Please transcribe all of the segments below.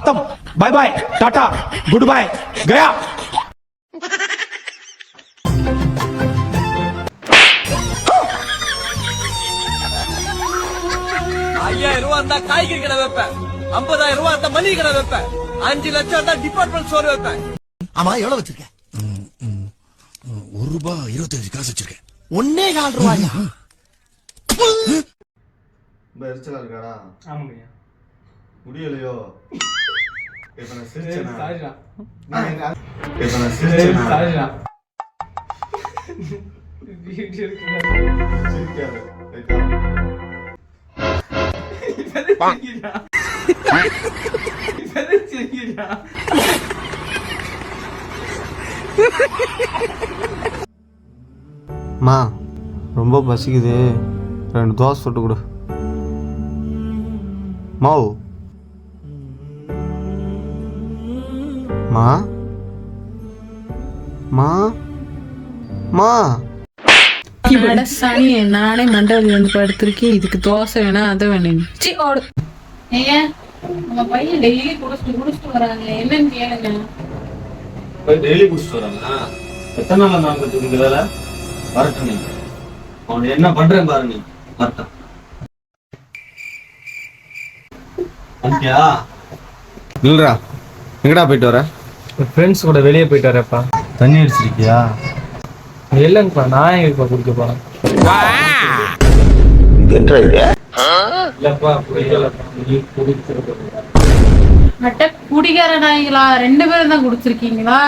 खत्म, bye bye, tata, goodbye, गया। ₹5000 அந்த காய்கறி கடை வைப்பேன், ₹50,000 அந்த மளிகை கடை வைப்பேன், 5 லட்சம் அந்த டிபார்ட்மெண்ட் ஸ்டோர் வைப்பேன். ஆமா எவ்வளவு வச்சிருக்க? ₹1.25 வச்சிருக்கேன். ₹1.25. எரிச்சலா இருக்காடா? ஆமாங்கய்யா. முடியலையோ? இப்ப நான் சிரிச்சேனா? சாரிடா. இப்ப நான் சிரிச்சேனா? சாரிடா. வீடியோ இருக்குடா. சிரிக்காத. ரைட்டா? மா ரொம்ப பசிக்குது, 2 தோசை சுட்டு கொடு. மாவு மா மா மா சனி நானே மண்டபத்தில் வந்து படுத்திருக்கேன். இதுக்கு தோசை வேணா அதை வேணும். ஏன் நம்ம பையன் டெய்லி குடிச்சிட்டு வராங்க, என்னன்னு கேளுங்க. டெய்லி குடிச்சிட்டு வராங்க. எத்தனை நாள் நான் இந்த வேலை வரட்டும். நீ அவன் என்ன பண்றேன் பாரு. நீ வரட்டும். ஓகேயா? இல்லடா, எங்கடா போயிட்டு வர? ஃப்ரெண்ட்ஸ் கூட வெளியே போயிட்டு வரப்பா. தண்ணி அடிச்சிருக்கியா? இல்லைங்கப்பா, நான் எங்கப்பா குடிக்க போறேன். இல்லப்பா குடிக்கலப்பா, நீ குடிச்சிருக்க. மட்ட குடிகார நாய்களா, 2 பேரும் தான் குடிச்சிருக்கீங்களா?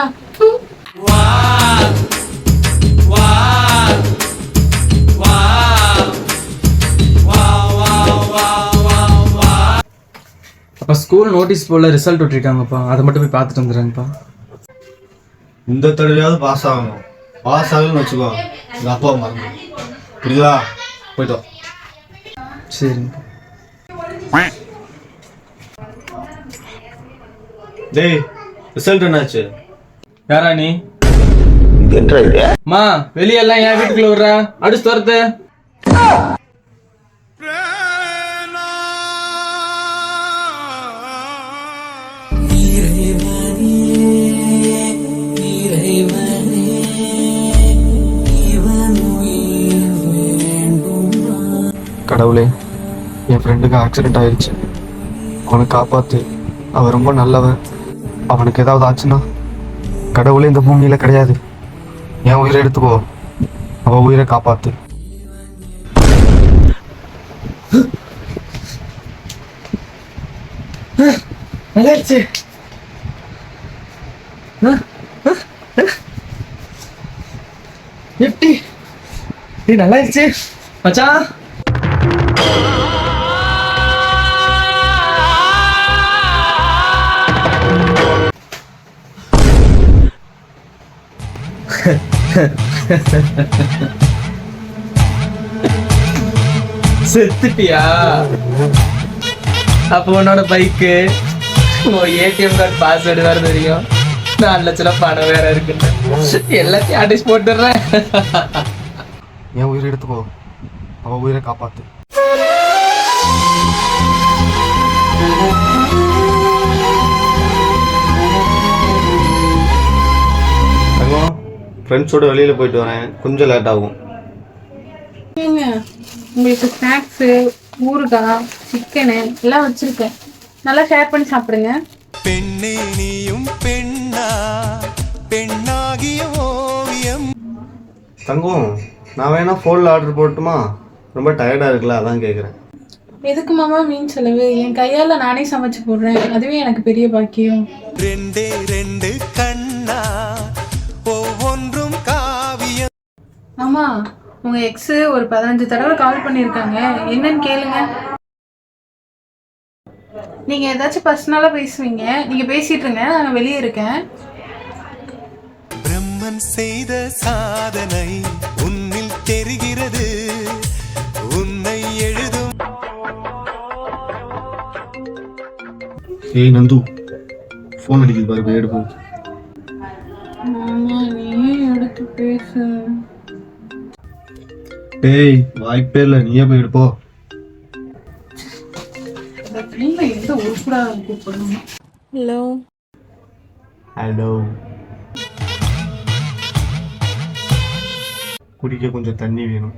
அப்ப ஸ்கூல் நோட்டீஸ் போர்டில் ரிசல்ட் விட்டுருக்காங்கப்பா, அதை மட்டும் போய் பார்த்துட்டு வந்துடுறேங்கப்பா. இந்த தடவையாவது பாஸ் ஆகணும். பாஸ் ஆகணும்னு வச்சுக்கோ, எங்க அப்பா மறந்து. புரியுதா? போயிட்டோம். சரிங்கப்பா. டேய், ரிசல்ட் என்னாச்சு? யாரா நீ? மா வெளியெல்லாம் என் வீட்டுக்குள்ள விடுற, அடிச்சு துரத்து. கடவுளே, என் ஃப்ரெண்டுக்கு ஆக்சிடென்ட் ஆயிடுச்சு, அவனை காப்பாத்து. அவன் ரொம்ப நல்லவன். அவனுக்கு ஏதாவது ஆச்சுன்னா கடவுளே இந்த பூமியில கிடையாது. என் உயிரை எடுத்துக்கோ, அவன் உயிரை காப்பாத்து. நல்லாச்சு. எப்படி நல்லாச்சு மச்சான்? செத்துட்டியா? அப்போ உன்னோட பைக்கு, ஏடிஎம் கார்டு பாஸ்வேர்டு வேற தெரியும், 4 லட்சம் பணம் வேற இருக்குன்னு எல்லாத்தையும் அடிச்சு போட்டுடுறேன். என் உயிரை எடுத்துக்கோ, அவன் உயிரை காப்பாத்து. தங்கம், ஃப்ரெண்ட்ஸோட வெளியில போயிட்டு வரேன், கொஞ்சம் லேட் ஆகும். உங்களுக்கு ஸ்நாக்ஸு, ஊறுகாய், சிக்கனு எல்லாம் வச்சிருக்கேன், நல்லா ஷேர் பண்ணி சாப்பிடுங்க. பெண்ணே நீயும் பெண்ணா, பெண்ணாகிய ஓவியம். தங்கம், நான் வேணா ஃபோனில் ஆர்டர் போட்டுமா? ரொம்ப டயர்டாக இருக்குல்ல, அதான் கேட்குறேன். எதுக்கு மாமா மீன் செலவு? என் கையால் நானே சமைச்சு போடுறேன், அதுவே எனக்கு பெரிய பாக்கியம். 2 கண்ணா, ஒவ்வொன்றும் காவியம். ஆமா, உங்க எக்ஸு ஒரு 15 தடவை கால் பண்ணியிருக்காங்க, என்னன்னு கேளுங்க. நீங்க ஏதாச்சும் பர்சனலா பேசுவீங்க, நீங்க பேசிட்டு இருங்க, நான் வெளியே இருக்கேன். பிரம்மன் செய்த சாதனை உன்னில் தெரிகிறது, உன்னை எழுதும். ஏய் நந்து, ஃபோன் அடிக்குது பாரு, போய் எடுப்போம். மாமா நீ எடுத்து பேசு. டேய், வாய்ப்பே இல்லை, நீயே போய் எடுப்போ. இந்த பிள்ளைங்க எந்த உருப்படா கூப்பிடணும். ஹலோ ஹலோ, குடிக்க கொஞ்சம் தண்ணி வேணும்.